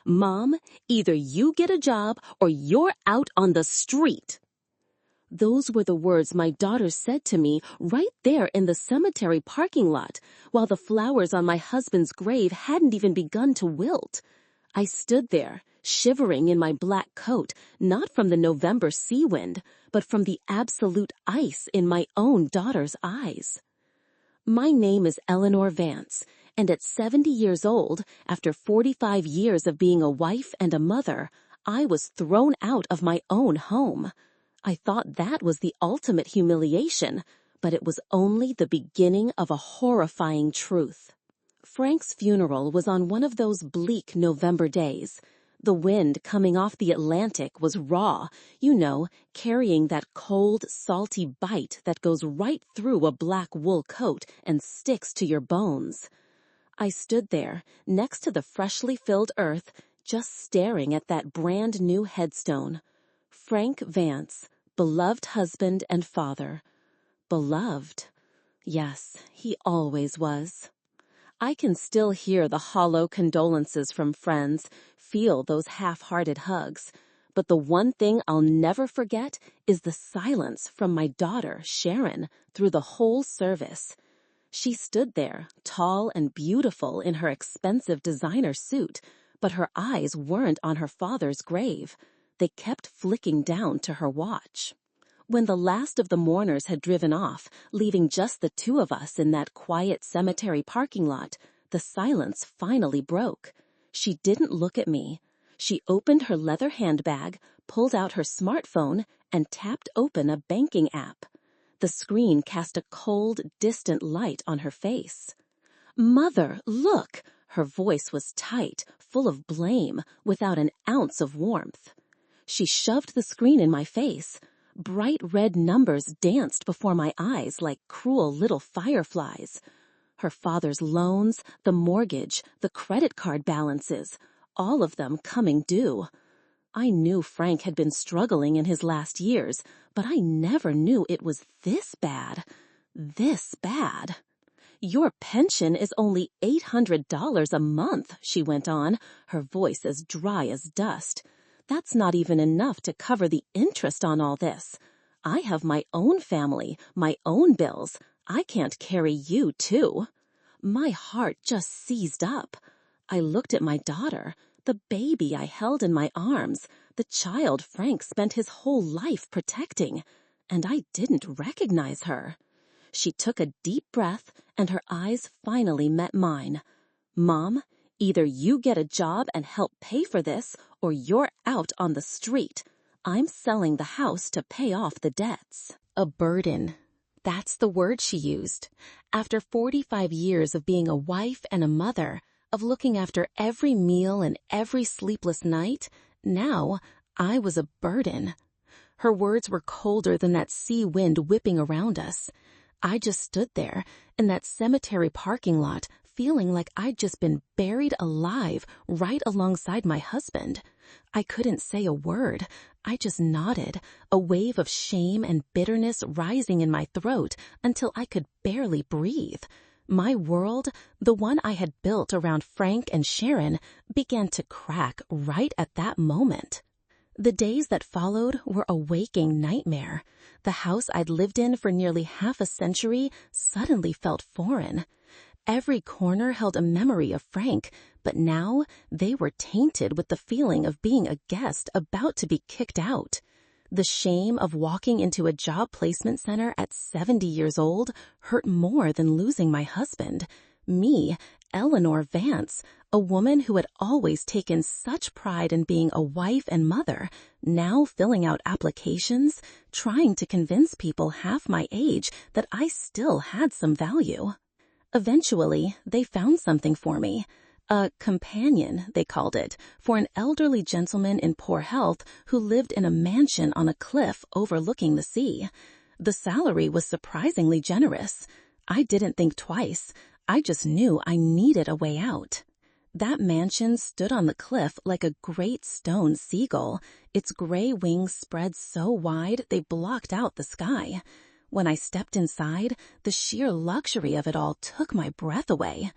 Mom, either you get a job or you're out on the street. Those were the words my daughter said to me right there in the cemetery parking lot, while the flowers on my husband's grave hadn't even begun to wilt. I stood there, shivering in my black coat, not from the November sea wind, but from the absolute ice in my own daughter's eyes. My name is Eleanor Vance, and at 70 years old, after 45 years of being a wife and a mother, I was thrown out of my own home. I thought that was the ultimate humiliation, but it was only the beginning of a horrifying truth. Frank's funeral was on one of those bleak November days. The wind coming off the Atlantic was raw, carrying that cold, salty bite that goes right through a black wool coat and sticks to your bones. I stood there, next to the freshly filled earth, just staring at that brand new headstone. Frank Vance, beloved husband and father. Beloved. Yes, he always was. I can still hear the hollow condolences from friends, feel those half-hearted hugs, but the one thing I'll never forget is the silence from my daughter, Sharon, through the whole service. She stood there, tall and beautiful in her expensive designer suit, but her eyes weren't on her father's grave. They kept flicking down to her watch. When the last of the mourners had driven off, leaving just the two of us in that quiet cemetery parking lot, the silence finally broke. She didn't look at me. She opened her leather handbag, pulled out her smartphone, and tapped open a banking app. The screen cast a cold, distant light on her face. "Mother, look!" Her voice was tight, full of blame, without an ounce of warmth. She shoved the screen in my face. Bright red numbers danced before my eyes like cruel little fireflies. Her father's loans, the mortgage, the credit card balances, all of them coming due. I knew Frank had been struggling in his last years, but I never knew it was this bad. This bad. "Your pension is only $800 a month," she went on, her voice as dry as dust. "That's not even enough to cover the interest on all this. I have my own family, my own bills. I can't carry you, too." My heart just seized up. I looked at my daughter, the baby I held in my arms, the child Frank spent his whole life protecting, and I didn't recognize her. She took a deep breath, and her eyes finally met mine. "Mom, either you get a job and help pay for this, or you're out on the street. I'm selling the house to pay off the debts." A burden. That's the word she used. After 45 years of being a wife and a mother, of looking after every meal and every sleepless night, now I was a burden. Her words were colder than that sea wind whipping around us. I just stood there in that cemetery parking lot, feeling like I'd just been buried alive right alongside my husband. I couldn't say a word. I just nodded, a wave of shame and bitterness rising in my throat until I could barely breathe. My world, the one I had built around Frank and Sharon, began to crack right at that moment. The days that followed were a waking nightmare. The house I'd lived in for nearly half a century suddenly felt foreign. Every corner held a memory of Frank, but now they were tainted with the feeling of being a guest about to be kicked out. The shame of walking into a job placement center at 70 years old hurt more than losing my husband. Me, Eleanor Vance, a woman who had always taken such pride in being a wife and mother, now filling out applications, trying to convince people half my age that I still had some value. Eventually, they found something for me. A companion, they called it, for an elderly gentleman in poor health who lived in a mansion on a cliff overlooking the sea. The salary was surprisingly generous. I didn't think twice. I just knew I needed a way out. That mansion stood on the cliff like a great stone seagull, its gray wings spread so wide they blocked out the sky. When I stepped inside, the sheer luxury of it all took my breath away.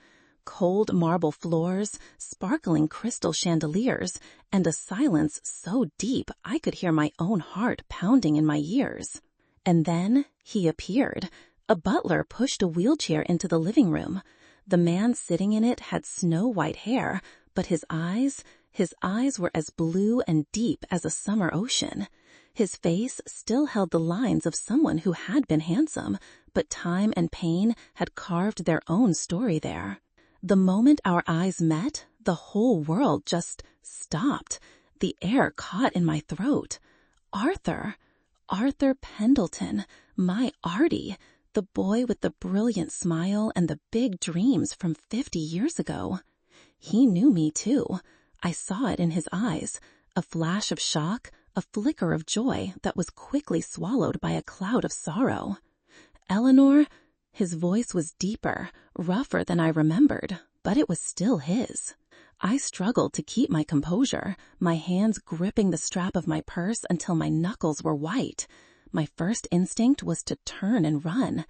cold marble floors, sparkling crystal chandeliers, and a silence so deep I could hear my own heart pounding in my ears. And then he appeared. A butler pushed a wheelchair into the living room. The man sitting in it had snow-white hair, but his eyes were as blue and deep as a summer ocean. His face still held the lines of someone who had been handsome, but time and pain had carved their own story there. The moment our eyes met, the whole world just stopped. The air caught in my throat. Arthur Pendleton, my Artie, the boy with the brilliant smile and the big dreams from 50 years ago. He knew me too. I saw it in his eyes, a flash of shock, a flicker of joy that was quickly swallowed by a cloud of sorrow. Eleanor, his voice was deeper, rougher than I remembered, but it was still his. I struggled to keep my composure, my hands gripping the strap of my purse until my knuckles were white. My first instinct was to turn and run.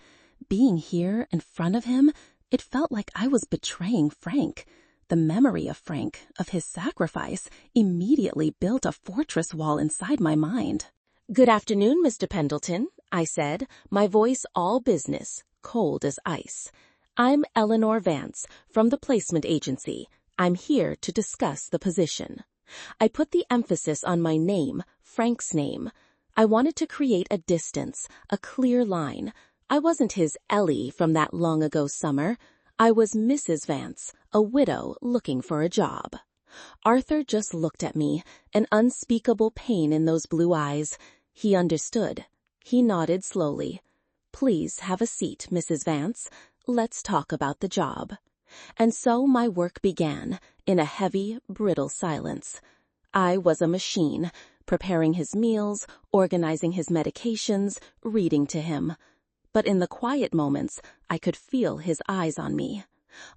Being here in front of him, it felt like I was betraying Frank. The memory of Frank, of his sacrifice, immediately built a fortress wall inside my mind. "Good afternoon, Mr. Pendleton," I said, my voice all business, cold as ice. "I'm Eleanor Vance from the placement agency. I'm here to discuss the position." I put the emphasis on my name, Frank's name. I wanted to create a distance, a clear line. I wasn't his Ellie from that long-ago summer. I was Mrs. Vance, a widow looking for a job. Arthur just looked at me, an unspeakable pain in those blue eyes. He understood. He nodded slowly. "Please have a seat, Mrs. Vance. Let's talk about the job." And so my work began, in a heavy, brittle silence. I was a machine, preparing his meals, organizing his medications, reading to him. But in the quiet moments, I could feel his eyes on me.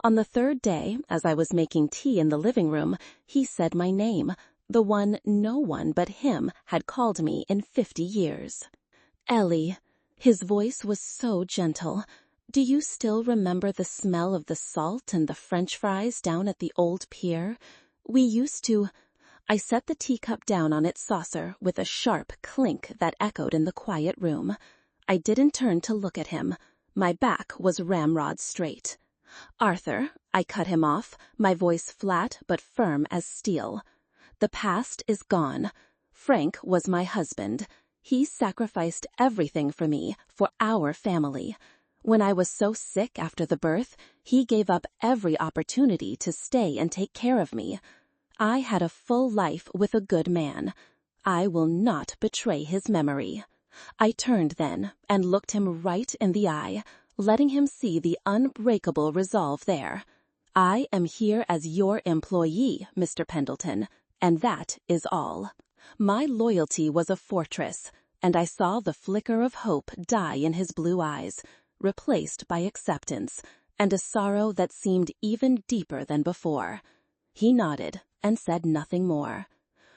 On the third day, as I was making tea in the living room, he said my name, the one no one but him had called me in 50 years. "Ellie." His voice was so gentle. "Do you still remember the smell of the salt and the French fries down at the old pier? We used to—" I set the teacup down on its saucer with a sharp clink that echoed in the quiet room. I didn't turn to look at him. My back was ramrod straight. "Arthur," I cut him off, my voice flat but firm as steel. "The past is gone. Frank was my husband. He sacrificed everything for me, for our family. When I was so sick after the birth, he gave up every opportunity to stay and take care of me. I had a full life with a good man. I will not betray his memory." I turned then and looked him right in the eye, letting him see the unbreakable resolve there. "I am here as your employee, Mr. Pendleton, and that is all." My loyalty was a fortress, and I saw the flicker of hope die in his blue eyes, replaced by acceptance, and a sorrow that seemed even deeper than before. He nodded and said nothing more.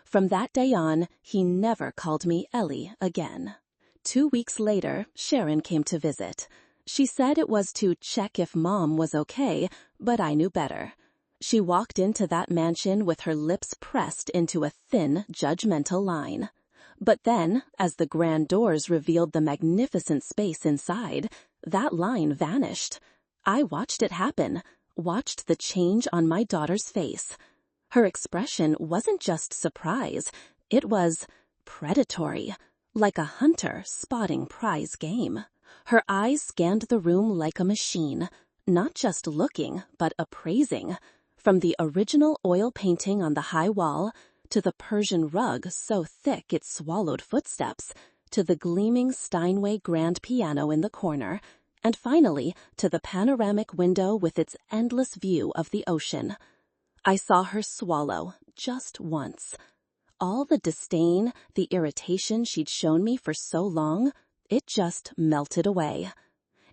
From that day on, he never called me Ellie again. 2 weeks later, Sharon came to visit. She said it was to check if Mom was okay, but I knew better. She walked into that mansion with her lips pressed into a thin, judgmental line. But then, as the grand doors revealed the magnificent space inside, that line vanished. I watched it happen, watched the change on my daughter's face. Her expression wasn't just surprise, it was predatory, like a hunter spotting prize game. Her eyes scanned the room like a machine, not just looking, but appraising. From the original oil painting on the high wall, to the Persian rug so thick it swallowed footsteps, to the gleaming Steinway grand piano in the corner, and finally to the panoramic window with its endless view of the ocean. I saw her swallow, just once. All the disdain, the irritation she'd shown me for so long, it just melted away.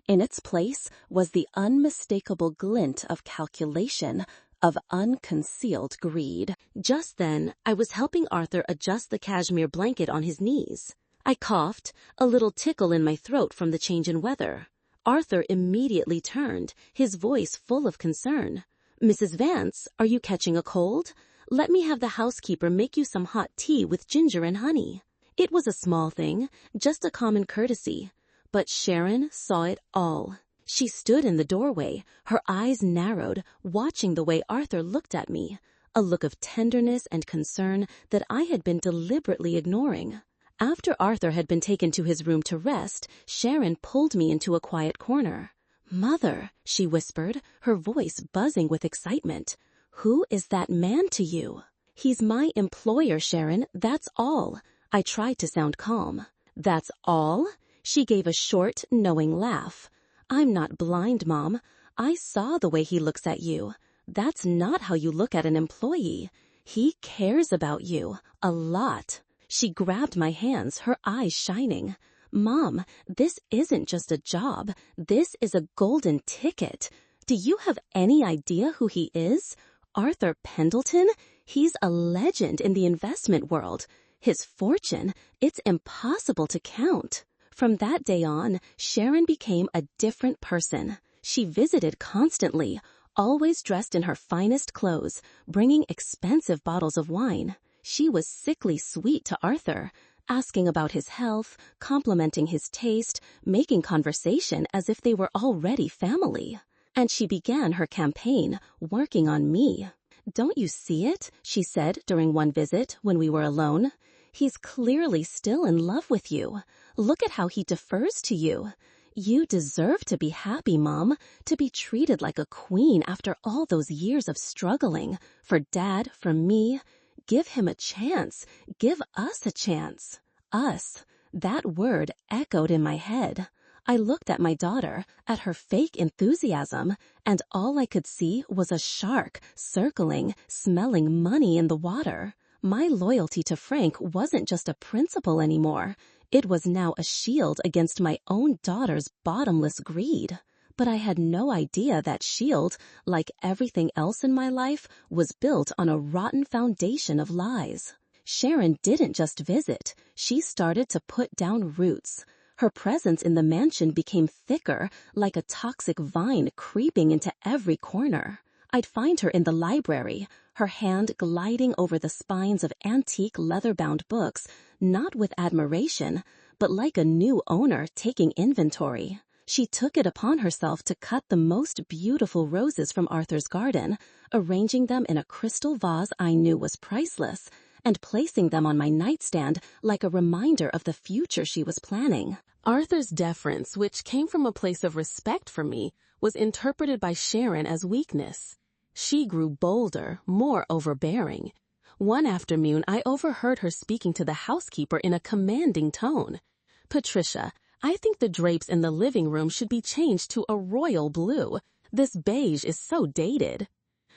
In its place was the unmistakable glint of calculation, of unconcealed greed. Just then, I was helping Arthur adjust the cashmere blanket on his knees. I coughed, a little tickle in my throat from the change in weather. Arthur immediately turned, his voice full of concern. "Mrs. Vance, are you catching a cold? Let me have the housekeeper make you some hot tea with ginger and honey." It was a small thing, just a common courtesy, but Sharon saw it all. She stood in the doorway, her eyes narrowed, watching the way Arthur looked at me, a look of tenderness and concern that I had been deliberately ignoring. After Arthur had been taken to his room to rest, Sharon pulled me into a quiet corner. "Mother," she whispered, her voice buzzing with excitement, "who is that man to you?" "He's my employer, Sharon, that's all." I tried to sound calm. "That's all?" She gave a short, knowing laugh. "I'm not blind, Mom. I saw the way he looks at you. That's not how you look at an employee. He cares about you, a lot." She grabbed my hands, her eyes shining. "Mom, this isn't just a job. This is a golden ticket. Do you have any idea who he is? Arthur Pendleton? He's a legend in the investment world. His fortune, it's impossible to count." From that day on, Sharon became a different person. She visited constantly, always dressed in her finest clothes, bringing expensive bottles of wine. She was sickly sweet to Arthur, asking about his health, complimenting his taste, making conversation as if they were already family. And she began her campaign, working on me. "Don't you see it?" she said during one visit when we were alone. "He's clearly still in love with you. Look at how he defers to you. You deserve to be happy, Mom, to be treated like a queen after all those years of struggling. For Dad, for me. Give him a chance. Give us a chance." Us. That word echoed in my head. I looked at my daughter, at her fake enthusiasm, and all I could see was a shark circling, smelling money in the water. My loyalty to Frank wasn't just a principle anymore. It was now a shield against my own daughter's bottomless greed. But I had no idea that shield, like everything else in my life, was built on a rotten foundation of lies. Sharon didn't just visit. She started to put down roots. Her presence in the mansion became thicker, like a toxic vine creeping into every corner. I'd find her in the library, her hand gliding over the spines of antique leather-bound books, not with admiration, but like a new owner taking inventory. She took it upon herself to cut the most beautiful roses from Arthur's garden, arranging them in a crystal vase I knew was priceless, and placing them on my nightstand like a reminder of the future she was planning. Arthur's deference, which came from a place of respect for me, was interpreted by Sharon as weakness. She grew bolder, more overbearing. One afternoon, I overheard her speaking to the housekeeper in a commanding tone. "Patricia, I think the drapes in the living room should be changed to a royal blue. This beige is so dated."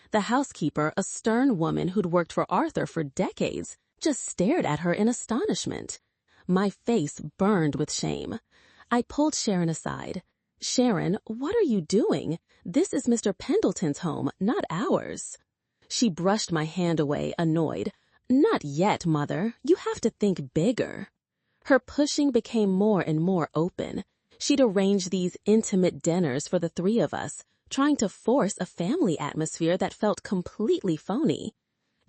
The housekeeper, a stern woman who'd worked for Arthur for decades, just stared at her in astonishment. My face burned with shame. I pulled Sharon aside. "Sharon, what are you doing? This is Mr. Pendleton's home, not ours." She brushed my hand away, annoyed. "Not yet, Mother. You have to think bigger." Her pushing became more and more open. She'd arranged these intimate dinners for the three of us, trying to force a family atmosphere that felt completely phony.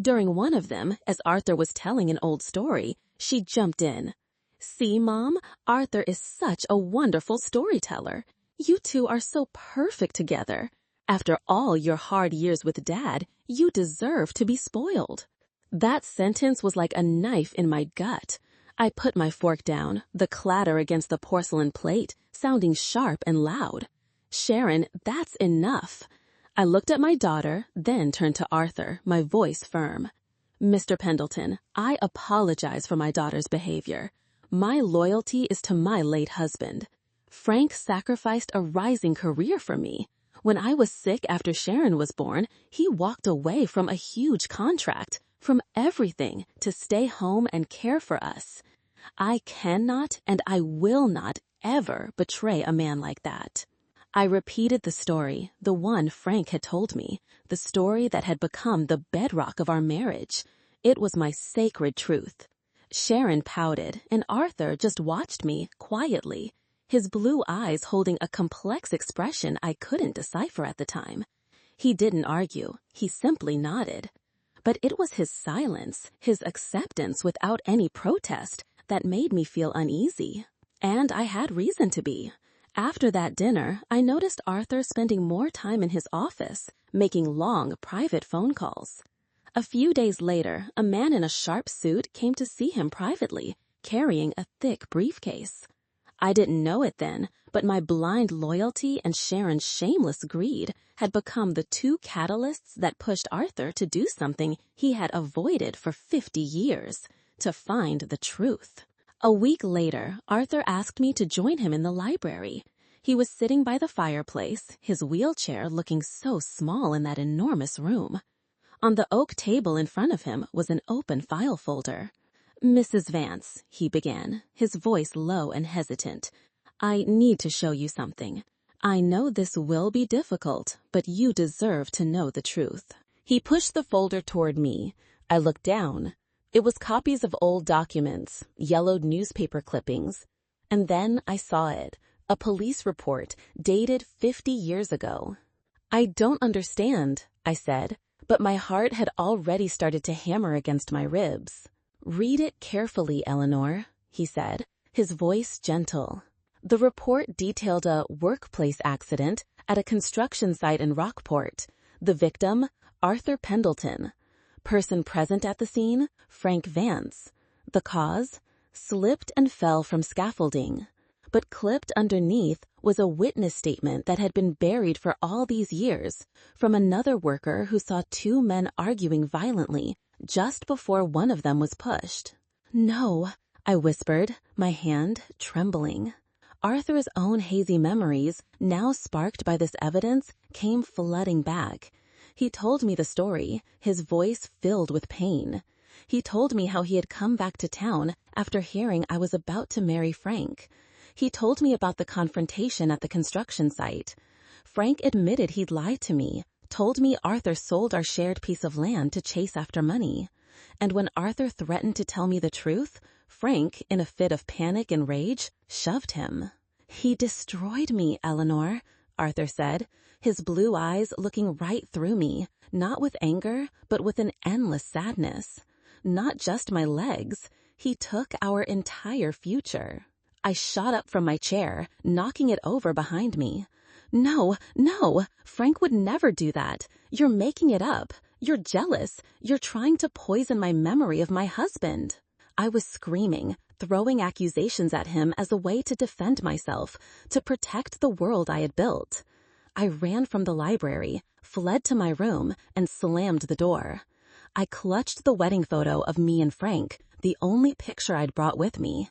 During one of them, as Arthur was telling an old story, she jumped in. "See, Mom, Arthur is such a wonderful storyteller. You two are so perfect together. After all your hard years with Dad, you deserve to be spoiled." That sentence was like a knife in my gut. I put my fork down, the clatter against the porcelain plate sounding sharp and loud. "Sharon, that's enough." I looked at my daughter, then turned to Arthur, my voice firm. "Mr. Pendleton, I apologize for my daughter's behavior. My loyalty is to my late husband. Frank sacrificed a rising career for me. When I was sick after Sharon was born, he walked away from a huge contract, from everything, to stay home and care for us. I cannot and I will not ever betray a man like that." I repeated the story, the one Frank had told me, the story that had become the bedrock of our marriage. It was my sacred truth. Sharon pouted, and Arthur just watched me, quietly, his blue eyes holding a complex expression I couldn't decipher at the time. He didn't argue, he simply nodded. But it was his silence, his acceptance without any protest, that made me feel uneasy. And I had reason to be. After that dinner, I noticed Arthur spending more time in his office, making long, private phone calls. A few days later, a man in a sharp suit came to see him privately, carrying a thick briefcase. I didn't know it then, but my blind loyalty and Sharon's shameless greed had become the two catalysts that pushed Arthur to do something he had avoided for 50 years, to find the truth. A week later, Arthur asked me to join him in the library. He was sitting by the fireplace, his wheelchair looking so small in that enormous room. On the oak table in front of him was an open file folder. "Mrs. Vance," he began, his voice low and hesitant, "I need to show you something. I know this will be difficult, but you deserve to know the truth." He pushed the folder toward me. I looked down. It was copies of old documents, yellowed newspaper clippings. And then I saw it, a police report dated 50 years ago. "I don't understand," I said, but my heart had already started to hammer against my ribs. "Read it carefully, Eleanor," he said, his voice gentle. The report detailed a workplace accident at a construction site in Rockport. The victim, Arthur Pendleton. Person present at the scene, Frank Vance. The cause, slipped and fell from scaffolding. But clipped underneath was a witness statement that had been buried for all these years from another worker who saw two men arguing violently just before one of them was pushed. "No," I whispered, my hand trembling. Arthur's own hazy memories, now sparked by this evidence, came flooding back. He told me the story, his voice filled with pain. He told me how he had come back to town after hearing I was about to marry Frank. He told me about the confrontation at the construction site. Frank admitted he'd lied to me, told me Arthur sold our shared piece of land to chase after money. And when Arthur threatened to tell me the truth, Frank, in a fit of panic and rage, shoved him. "He destroyed me, Eleanor," Arthur said, his blue eyes looking right through me, not with anger, but with an endless sadness. Not just my legs. He took our entire future. I shot up from my chair, knocking it over behind me. "No, no, Frank would never do that. You're making it up. You're jealous. You're trying to poison my memory of my husband." I was screaming, throwing accusations at him as a way to defend myself, to protect the world I had built. I ran from the library, fled to my room, and slammed the door. I clutched the wedding photo of me and Frank, the only picture I'd brought with me.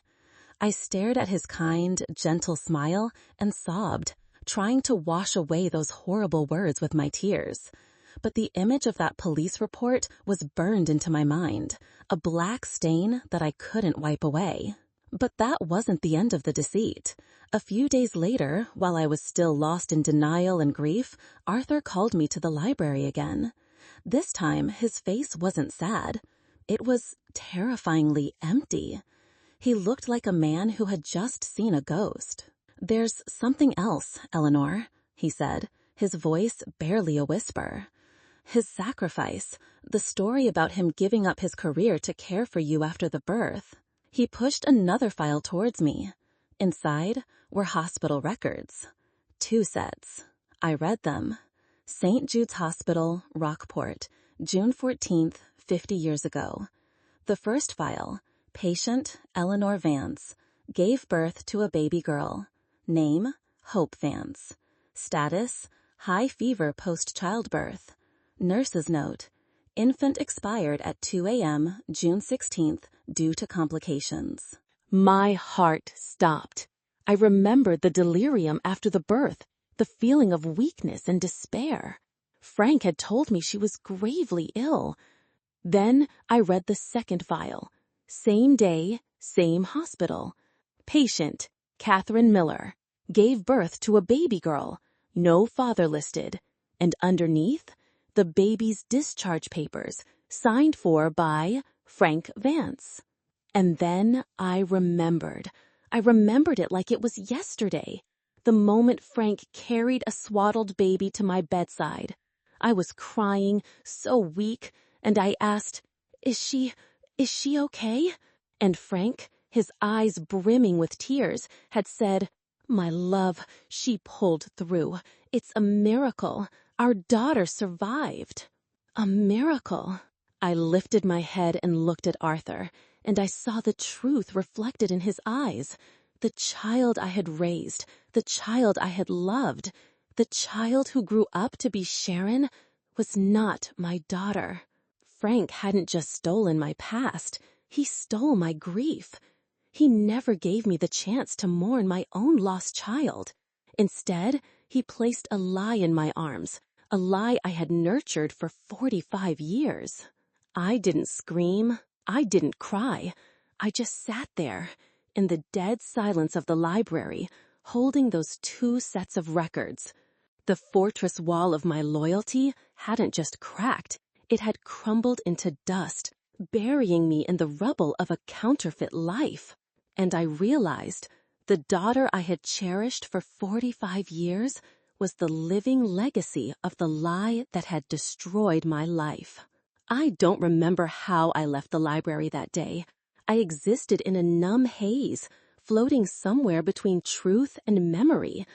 I stared at his kind, gentle smile and sobbed, trying to wash away those horrible words with my tears. But the image of that police report was burned into my mind, a black stain that I couldn't wipe away. But that wasn't the end of the deceit. A few days later, while I was still lost in denial and grief, Arthur called me to the library again. This time, his face wasn't sad. It was terrifyingly empty. He looked like a man who had just seen a ghost. "There's something else, Eleanor," he said, his voice barely a whisper. "His sacrifice, the story about him giving up his career to care for you after the birth." He pushed another file towards me. Inside were hospital records. 2 sets. I read them. St. Jude's Hospital, Rockport, June 14th, 50 years ago. The first file, patient Eleanor Vance, gave birth to a baby girl. Name, Hope Vance. Status, high fever post-childbirth. Nurse's note, infant expired at 2 a.m., June 16th, due to complications. My heart stopped. I remembered the delirium after the birth, the feeling of weakness and despair. Frank had told me she was gravely ill. Then I read the second file. Same day, same hospital. Patient, Catherine Miller, gave birth to a baby girl. No father listed. And underneath, the baby's discharge papers, signed for by Frank Vance. And then I remembered. I remembered it like it was yesterday. The moment Frank carried a swaddled baby to my bedside. I was crying, so weak, and I asked, is she okay? And Frank, his eyes brimming with tears, had said, my love, she pulled through. It's a miracle. Our daughter survived. A miracle. I lifted my head and looked at Arthur, and I saw the truth reflected in his eyes. The child I had raised, the child I had loved, the child who grew up to be Sharon, was not my daughter. Frank hadn't just stolen my past, he stole my grief. He never gave me the chance to mourn my own lost child. Instead, he placed a lie in my arms, a lie I had nurtured for 45 years. I didn't scream, I didn't cry. I just sat there, in the dead silence of the library, holding those 2 sets of records. The fortress wall of my loyalty hadn't just cracked, it had crumbled into dust, burying me in the rubble of a counterfeit life. And I realized the daughter I had cherished for 45 years was the living legacy of the lie that had destroyed my life. I don't remember how I left the library that day. I existed in a numb haze, floating somewhere between truth and memory.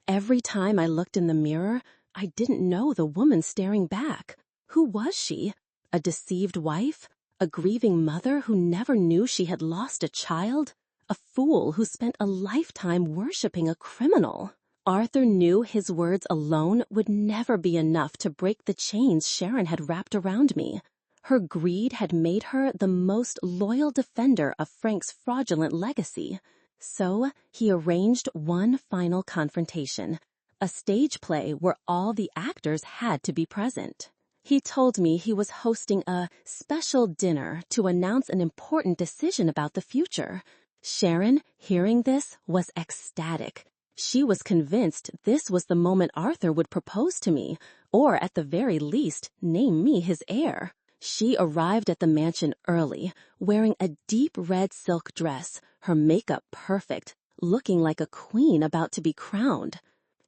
Every time I looked in the mirror, I didn't know the woman staring back. Who was she? A deceived wife? A grieving mother who never knew she had lost a child? A fool who spent a lifetime worshiping a criminal? Arthur knew his words alone would never be enough to break the chains Sharon had wrapped around me. Her greed had made her the most loyal defender of Frank's fraudulent legacy. So he arranged one final confrontation, a stage play where all the actors had to be present. He told me he was hosting a special dinner to announce an important decision about the future. Sharon, hearing this, was ecstatic. She was convinced this was the moment Arthur would propose to me, or at the very least, name me his heir. She arrived at the mansion early, wearing a deep red silk dress, her makeup perfect, looking like a queen about to be crowned.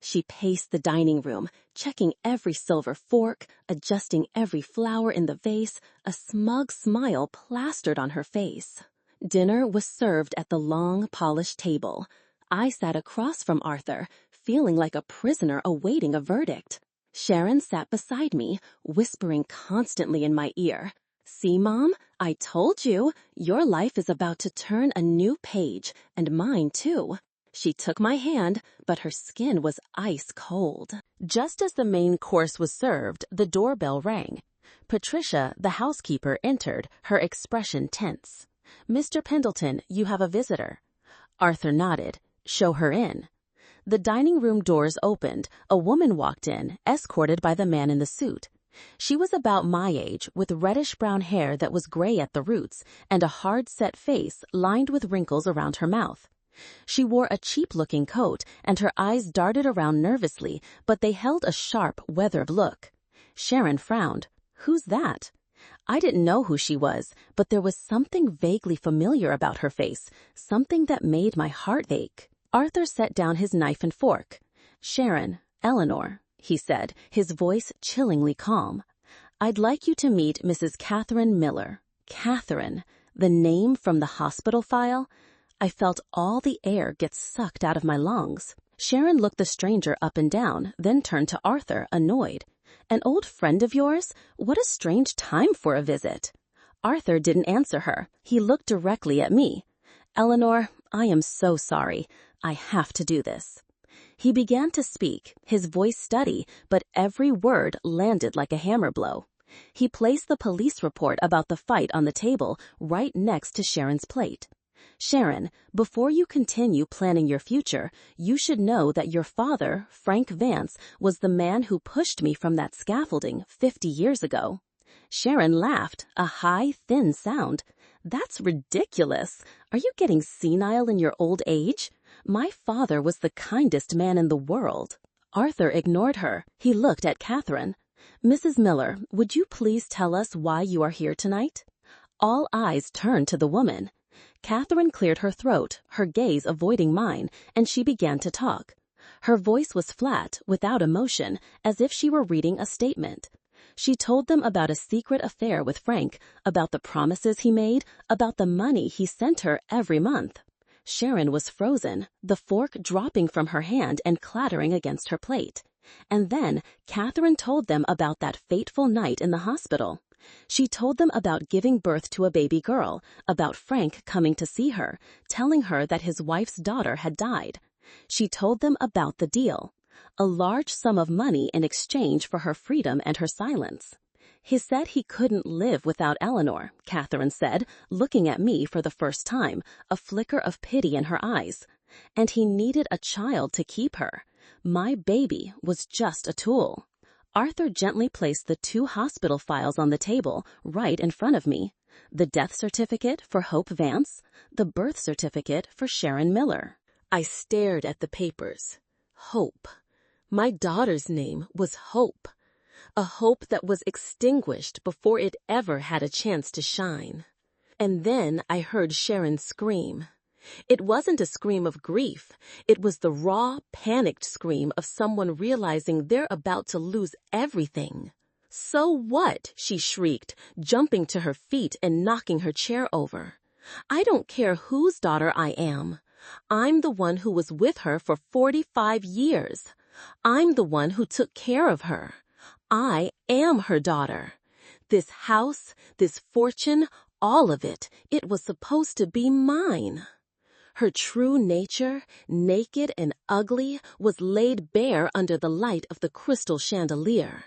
She paced the dining room, checking every silver fork, adjusting every flower in the vase, a smug smile plastered on her face. Dinner was served at the long, polished table. I sat across from Arthur, feeling like a prisoner awaiting a verdict. Sharon sat beside me, whispering constantly in my ear, "See, Mom, I told you, your life is about to turn a new page, and mine too." She took my hand, but her skin was ice cold. Just as the main course was served, the doorbell rang. Patricia, the housekeeper, entered, her expression tense. "Mr. Pendleton, you have a visitor." Arthur nodded. "Show her in." The dining room doors opened. A woman walked in, escorted by the man in the suit. She was about my age, with reddish-brown hair that was gray at the roots, and a hard-set face lined with wrinkles around her mouth. She wore a cheap-looking coat, and her eyes darted around nervously, but they held a sharp, weathered look. Sharon frowned. "Who's that?" I didn't know who she was, but there was something vaguely familiar about her face, something that made my heart ache. Arthur set down his knife and fork. "Sharon, Eleanor," he said, his voice chillingly calm. "I'd like you to meet Mrs. Catherine Miller." Catherine, the name from the hospital file? I felt all the air get sucked out of my lungs. Sharon looked the stranger up and down, then turned to Arthur, annoyed. "An old friend of yours? What a strange time for a visit." Arthur didn't answer her. He looked directly at me. "Eleanor, I am so sorry. I have to do this." He began to speak, his voice steady, but every word landed like a hammer blow. He placed the police report about the fight on the table right next to Sharon's plate. "Sharon, before you continue planning your future, you should know that your father, Frank Vance, was the man who pushed me from that scaffolding 50 years ago." Sharon laughed, a high, thin sound. "That's ridiculous. Are you getting senile in your old age? My father was the kindest man in the world." Arthur ignored her. He looked at Catherine. "Mrs. Miller, would you please tell us why you are here tonight?" All eyes turned to the woman. Catherine cleared her throat, her gaze avoiding mine, and she began to talk. Her voice was flat, without emotion, as if she were reading a statement. She told them about a secret affair with Frank, about the promises he made, about the money he sent her every month. Sharon was frozen, the fork dropping from her hand and clattering against her plate. And then Catherine told them about that fateful night in the hospital. She told them about giving birth to a baby girl, about Frank coming to see her, telling her that his wife's daughter had died. She told them about the deal, a large sum of money in exchange for her freedom and her silence. He said he couldn't live without Eleanor, Catherine said, looking at me for the first time, a flicker of pity in her eyes. And he needed a child to keep her. My baby was just a tool. Arthur gently placed the 2 hospital files on the table, right in front of me. The death certificate for Hope Vance, the birth certificate for Sharon Miller. I stared at the papers. Hope. My daughter's name was Hope. A hope that was extinguished before it ever had a chance to shine. And then I heard Sharon scream. It wasn't a scream of grief. It was the raw, panicked scream of someone realizing they're about to lose everything. "So what?" she shrieked, jumping to her feet and knocking her chair over. "I don't care whose daughter I am. I'm the one who was with her for 45 years. I'm the one who took care of her. I am her daughter. This house, this fortune, all of it, it was supposed to be mine." Her true nature, naked and ugly, was laid bare under the light of the crystal chandelier.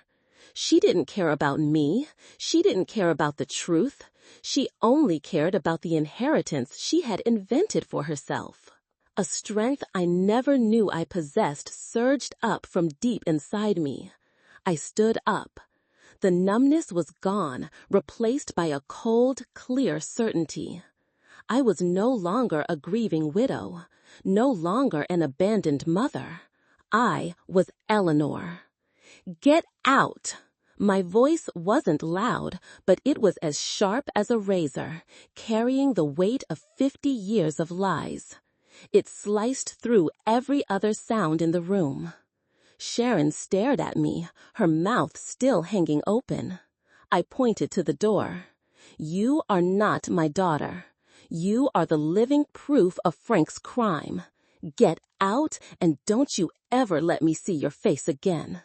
She didn't care about me. She didn't care about the truth. She only cared about the inheritance she had invented for herself. A strength I never knew I possessed surged up from deep inside me. I stood up. The numbness was gone, replaced by a cold, clear certainty. I was no longer a grieving widow, no longer an abandoned mother. I was Eleanor. "Get out!" My voice wasn't loud, but it was as sharp as a razor, carrying the weight of 50 years of lies. It sliced through every other sound in the room. Sharon stared at me, her mouth still hanging open. I pointed to the door. "You are not my daughter. You are the living proof of Frank's crime. Get out, and don't you ever let me see your face again."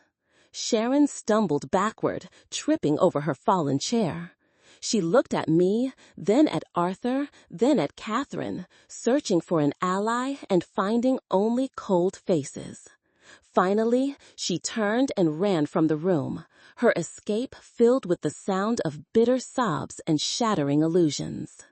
Sharon stumbled backward, tripping over her fallen chair. She looked at me, then at Arthur, then at Catherine, searching for an ally and finding only cold faces. Finally, she turned and ran from the room, her escape filled with the sound of bitter sobs and shattering illusions.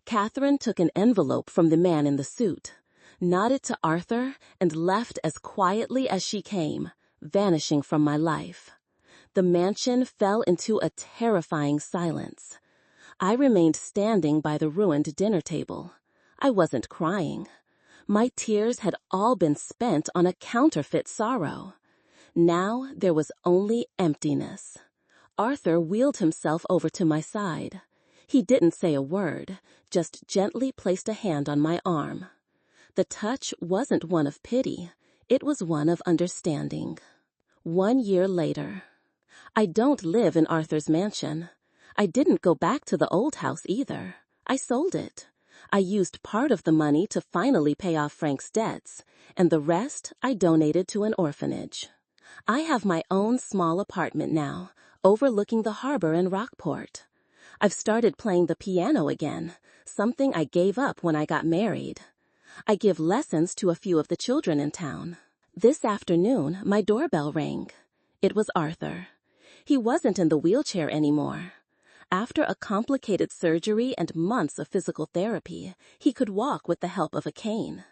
Catherine took an envelope from the man in the suit, nodded to Arthur, and left as quietly as she came, vanishing from my life. The mansion fell into a terrifying silence. I remained standing by the ruined dinner table. I wasn't crying. My tears had all been spent on a counterfeit sorrow. Now there was only emptiness. Arthur wheeled himself over to my side. He didn't say a word, just gently placed a hand on my arm. The touch wasn't one of pity. It was one of understanding. 1 year later. I don't live in Arthur's mansion. I didn't go back to the old house either. I sold it. I used part of the money to finally pay off Frank's debts, and the rest I donated to an orphanage. I have my own small apartment now, overlooking the harbor in Rockport. I've started playing the piano again, something I gave up when I got married. I give lessons to a few of the children in town. This afternoon, my doorbell rang. It was Arthur. He wasn't in the wheelchair anymore. After a complicated surgery and months of physical therapy, he could walk with the help of a cane.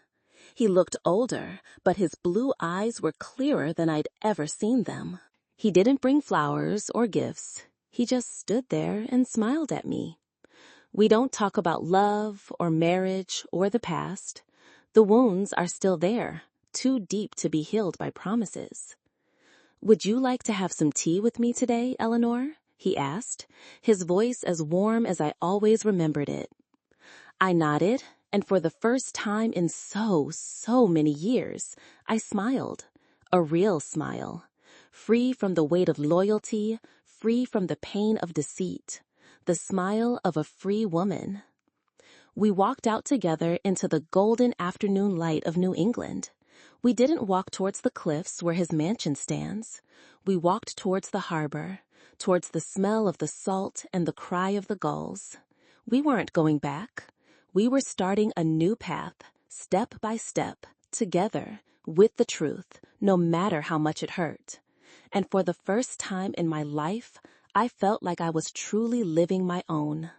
He looked older, but his blue eyes were clearer than I'd ever seen them. He didn't bring flowers or gifts. He just stood there and smiled at me. We don't talk about love or marriage or the past. The wounds are still there, too deep to be healed by promises. "Would you like to have some tea with me today, Eleanor?" he asked, his voice as warm as I always remembered it. I nodded, and for the first time in so many years, I smiled. A real smile. Free from the weight of loyalty, free from the pain of deceit. The smile of a free woman. We walked out together into the golden afternoon light of New England. We didn't walk towards the cliffs where his mansion stands. We walked towards the harbor, towards the smell of the salt and the cry of the gulls. We weren't going back. We were starting a new path, step by step, together, with the truth, no matter how much it hurt. And for the first time in my life, I felt like I was truly living my own.